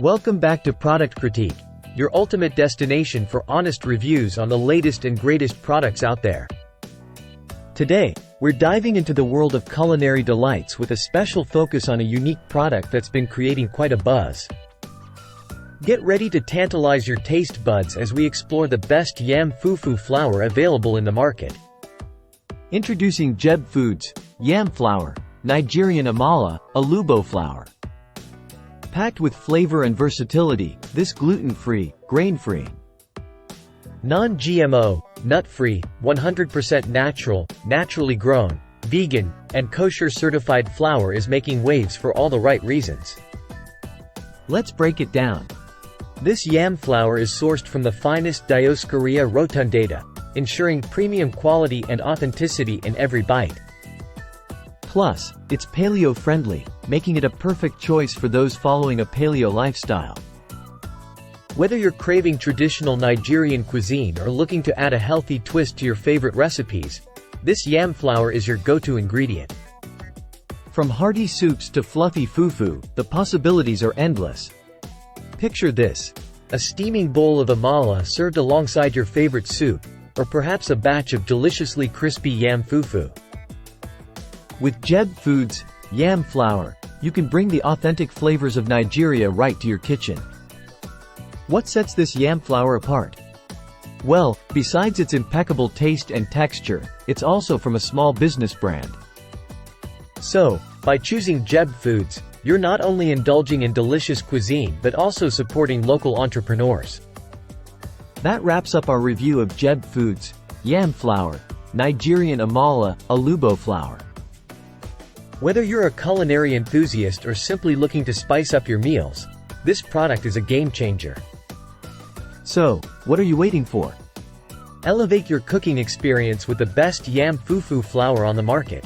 Welcome back to Product Critique, your ultimate destination for honest reviews on the latest and greatest products out there. Today, we're diving into the world of culinary delights with a special focus on a unique product that's been creating quite a buzz. Get ready to tantalize your taste buds as we explore the best Yam Fufu flour available in the market. Introducing JEB Foods Yam Flour, Nigerian Amala, Elubo flour. Packed with flavor and versatility, this gluten-free, grain-free, non-GMO, nut-free, 100% natural, naturally grown, vegan, and kosher-certified flour is making waves for all the right reasons. Let's break it down. This yam flour is sourced from the finest Dioscorea rotundata, ensuring premium quality and authenticity in every bite. Plus, it's paleo-friendly, making it a perfect choice for those following a paleo lifestyle. Whether you're craving traditional Nigerian cuisine or looking to add a healthy twist to your favorite recipes, this yam flour is your go-to ingredient. From hearty soups to fluffy fufu, the possibilities are endless. Picture this: a steaming bowl of amala served alongside your favorite soup, or perhaps a batch of deliciously crispy yam fufu. With JEB Foods Yam Flour, you can bring the authentic flavors of Nigeria right to your kitchen. What sets this yam flour apart? Well, besides its impeccable taste and texture, it's also from a small business brand. So, by choosing JEB Foods, you're not only indulging in delicious cuisine but also supporting local entrepreneurs. That wraps up our review of JEB Foods Yam Flour, Nigerian Amala, Elubo flour. Whether you're a culinary enthusiast or simply looking to spice up your meals, this product is a game changer. So, what are you waiting for? Elevate your cooking experience with the best Yam Fufu flour on the market.